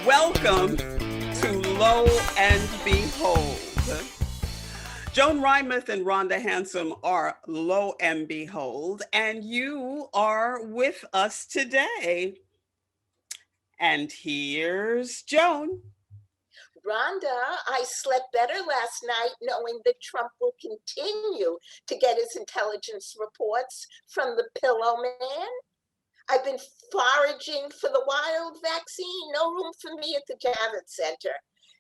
Welcome to Lo and Behold. Joan Rymouth and Rhonda Handsome are Lo and Behold, and you are with us today. And here's Joan. Rhonda, I slept better last night knowing that Trump will continue to get his intelligence reports from the Pillow Man. I've been foraging for the wild vaccine. No room for me at the Javits Center.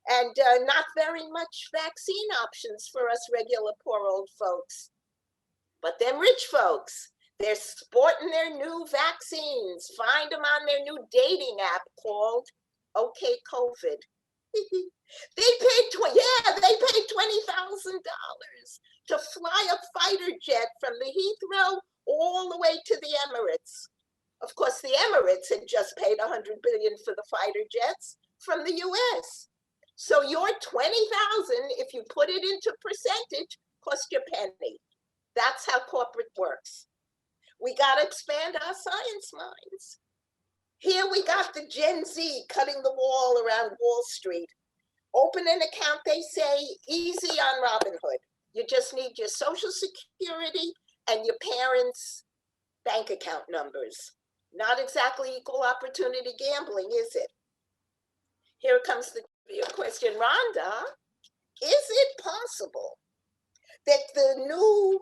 And not very much vaccine options for us regular poor old folks. But them rich folks, they're sporting their new vaccines. Find them on their new dating app called OK COVID. They paid $20,000 to fly a fighter jet from the Heathrow all the way to the Emirates. Of course, the Emirates had just paid $100 billion for the fighter jets from the US. So your $20,000, if you put it into percentage, cost you a penny. That's how corporate works. We got to expand our science minds. Here we got the Gen Z cutting the wall around Wall Street. Open an account, they say, easy on Robinhood. You just need your social security and your parents' bank account numbers. Not exactly equal opportunity gambling, is it? Here comes the question, Rhonda. Is it possible that the new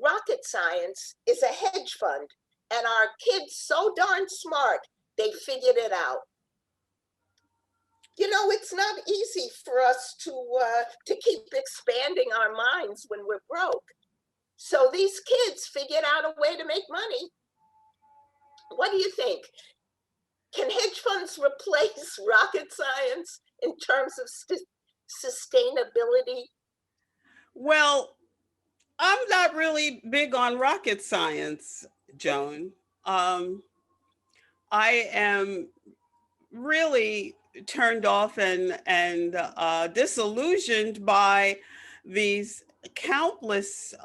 rocket science is a hedge fund and our kids so darn smart, they figured it out? You know, it's not easy for us to keep expanding our minds when we're broke. So these kids figured out a way to make money. What do you think? Can hedge funds replace rocket science in terms of sustainability? Well, I'm not really big on rocket science, Joan. I am really turned off and disillusioned by these countless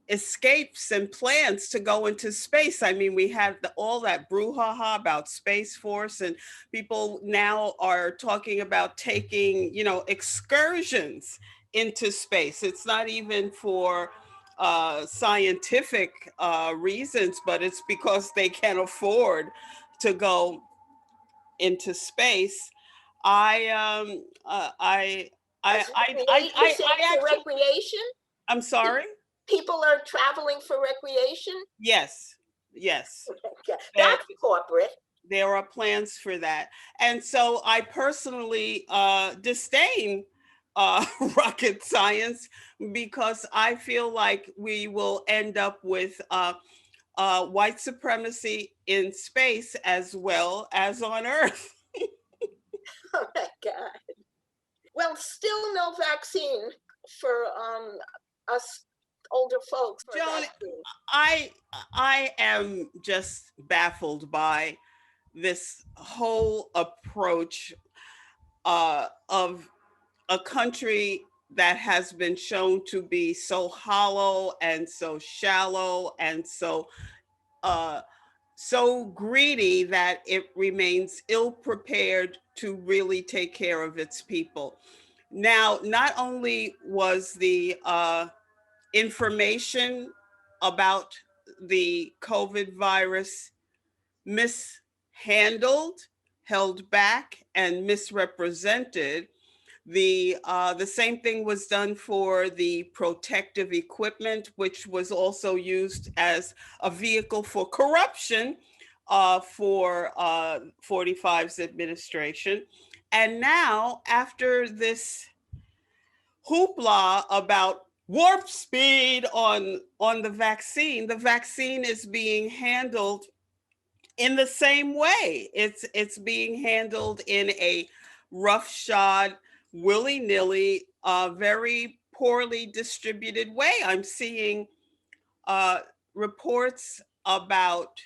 escapes and plans to go into space. I mean, we had all that brouhaha about Space Force, and people now are talking about taking, excursions into space. It's not even for scientific reasons, but it's because they can't afford to go into space. I actually, recreation. I'm sorry. People are traveling for recreation. Yes. That's corporate. There are plans for that, and so I personally disdain rocket science because I feel like we will end up with white supremacy in space as well as on Earth. Oh my God. Well, still no vaccine for us older folks. Joan, I am just baffled by this whole approach of a country that has been shown to be so hollow and so shallow and so greedy that it remains ill prepared to really take care of its people. Now, not only was the information about the COVID virus mishandled, held back, and misrepresented, the same thing was done for the protective equipment, which was also used as a vehicle for corruption for 45's administration. And now, after this hoopla about warp speed on the vaccine is being handled in the same way. It's being handled in a roughshod, willy-nilly, very poorly distributed way. I'm seeing reports about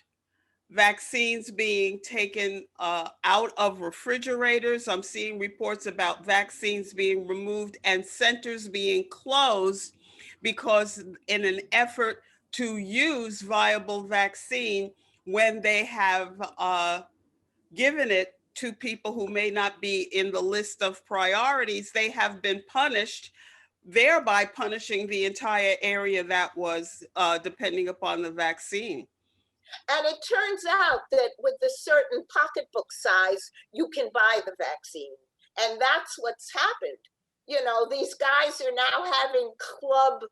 vaccines being taken out of refrigerators. I'm seeing reports about vaccines being removed and centers being closed because in an effort to use viable vaccine when they have given it to people who may not be in the list of priorities, they have been punished, thereby punishing the entire area that was depending upon the vaccine. And it turns out that with a certain pocketbook size, you can buy the vaccine. And that's what's happened. You know, these guys are now having club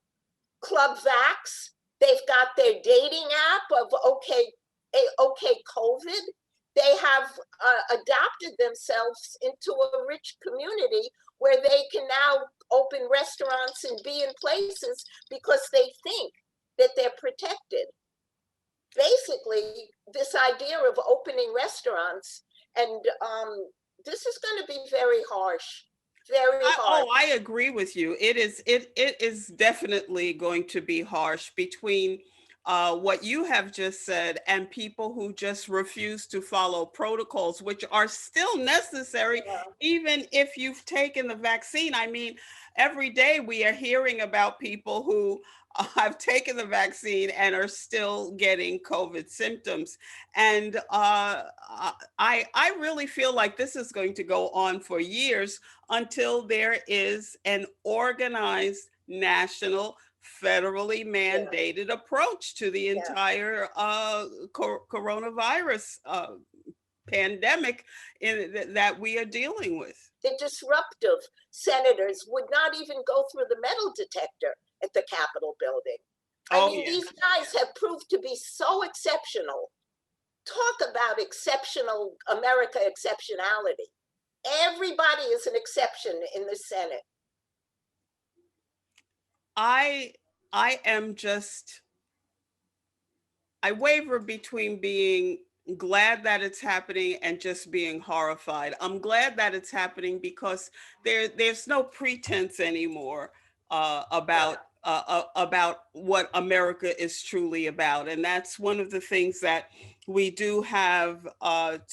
vax. They've got their dating app of okay COVID. They have adopted themselves into a rich community where they can now open restaurants and be in places because they think that they're protected. Basically, this idea of opening restaurants, and this is going to be very harsh, very harsh. I agree with you. It is definitely going to be harsh between what you have just said and people who just refuse to follow protocols, which are still necessary, Yeah. even if you've taken the vaccine. I mean, every day we are hearing about people who have taken the vaccine and are still getting COVID symptoms. And I really feel like this is going to go on for years until there is an organized national federally mandated approach to the Yeah. entire coronavirus pandemic that we are dealing with. The disruptive senators would not even go through the metal detector at the Capitol building. I Oh mean, yeah. these guys have proved to be so exceptional. Talk about exceptional America exceptionality. Everybody is an exception in the Senate. I I am just I waver between being glad that it's happening and just being horrified. I'm glad that it's happening because there's no pretense anymore Yeah. about what America is truly about, and that's one of the things that we do have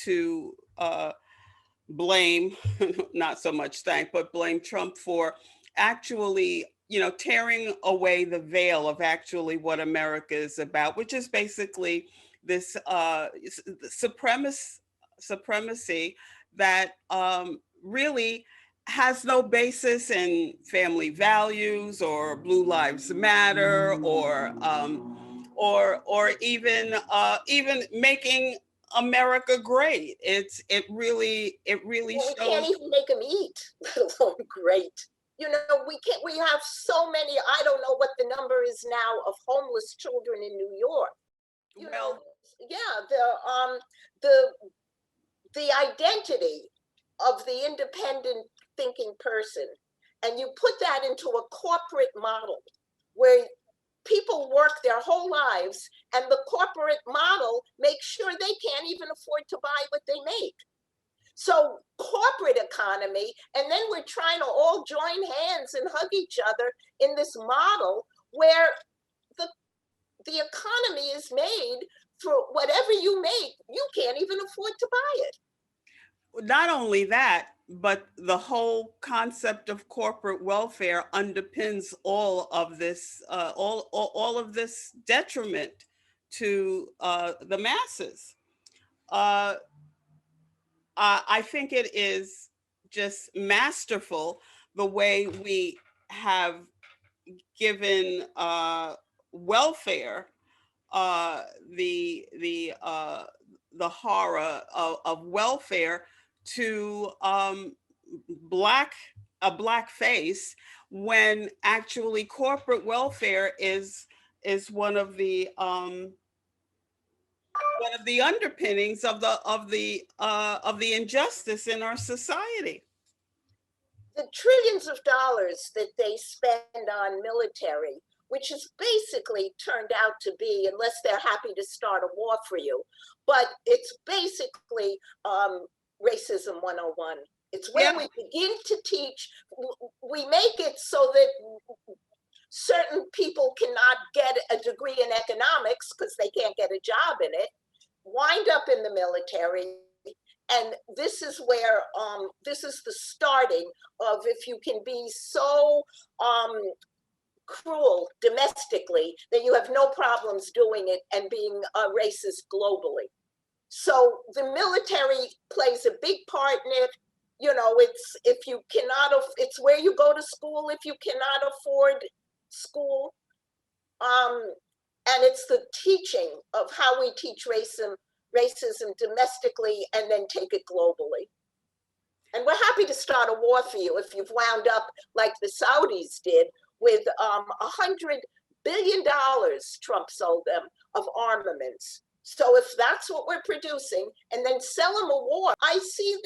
to blame, not so much thank, but blame Trump for actually, tearing away the veil of actually what America is about, which is basically this supremacy that really has no basis in family values or Blue Lives Matter or even making America great. It really Well, we can't shows. even make them eat, let alone great. You know, we can't. We have so many. I don't know what the number is now of homeless children in New York. You know, Well, yeah, the the identity of the independent thinking person, and you put that into a corporate model where people work their whole lives, and the corporate model makes sure they can't even afford to buy what they make. So corporate economy, and then we're trying to all join hands and hug each other in this model where the the economy is made for whatever you make, you can't even afford to buy it. not only that, but the whole concept of corporate welfare underpins all of this, all of this detriment to the masses. Uh, I think it is just masterful the way we have given welfare uh, the the uh, the horror of welfare to black a black face when actually corporate welfare is one of the underpinnings of the injustice in our society. The trillions of dollars that they spend on military, which has basically turned out to be, unless they're happy to start a war for you, but it's basically racism 101. It's where Yeah, we begin to teach, we make it so that certain people cannot get a degree in economics because they can't get a job in it, wind up in the military. And this is where this is the starting of, if you can be so cruel domestically that you have no problems doing it and being a racist globally. So the military plays a big part in it. You know, it's if you cannot, it's where you go to school if you cannot afford school. And it's the teaching of how we teach racism domestically and then take it globally. And we're happy to start a war for you if you've wound up like the Saudis did with $100 billion Trump sold them of armaments. So if that's what we're producing, and then sell them a war, I see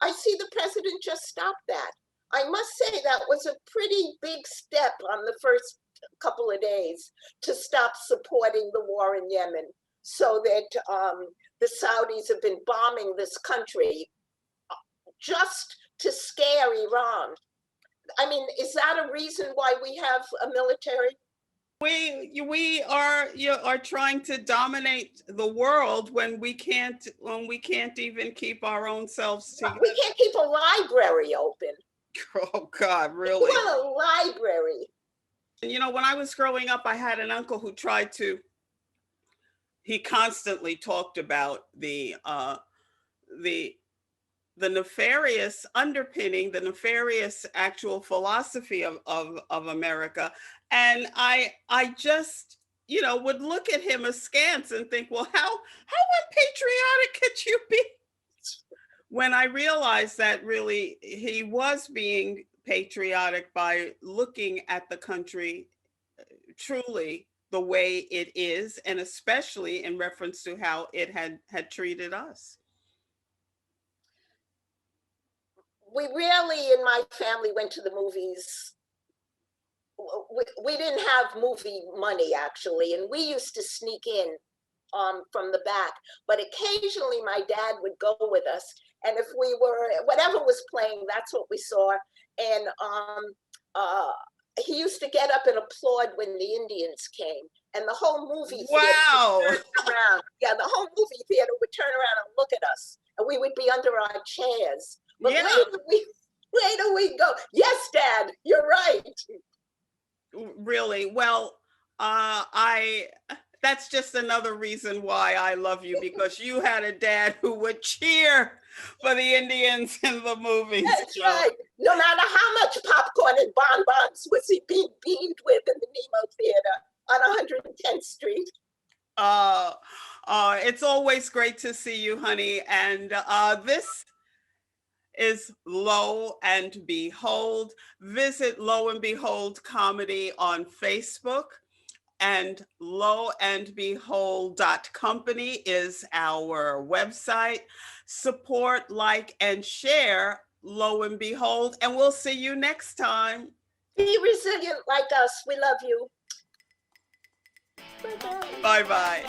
the president just stopped that. I must say that was a pretty big step on the first couple of days to stop supporting the war in Yemen, so that the Saudis have been bombing this country just to scare Iran. I mean, is that a reason why we have a military? We are trying to dominate the world when we can't even keep our own selves together. We can't keep a library open. Oh God, really? We want a library. You know, when I was growing up, I had an uncle who he constantly talked about the nefarious underpinning, the nefarious actual philosophy of America. And I just, you know, would look at him askance and think, well, how unpatriotic could you be? When I realized that really he was being patriotic by looking at the country truly the way it is, and especially in reference to how it had treated us. We rarely in my family went to the movies. We didn't have movie money actually, and we used to sneak in from the back. But occasionally my dad would go with us, and if we were, whatever was playing, that's what we saw. And he used to get up and applaud when the Indians came, and the whole movie theater would turn around. Yeah, the whole movie theater would turn around and look at us, and we would be under our chairs. But yeah. later we go, yes, Dad, you're right. Really? Well, that's just another reason why I love you, because you had a dad who would cheer for the Indians in the movies. That's right. No matter how much popcorn and bonbons was he being beamed with in the Nemo Theater on 110th Street. It's always great to see you, honey. And this is Lo and Behold. Visit Lo and Behold Comedy on Facebook, and loandbehold.company is our website. Support, like, and share Lo and Behold, and we'll see you next time. Be resilient like us. We love you. Bye-bye. Bye-bye.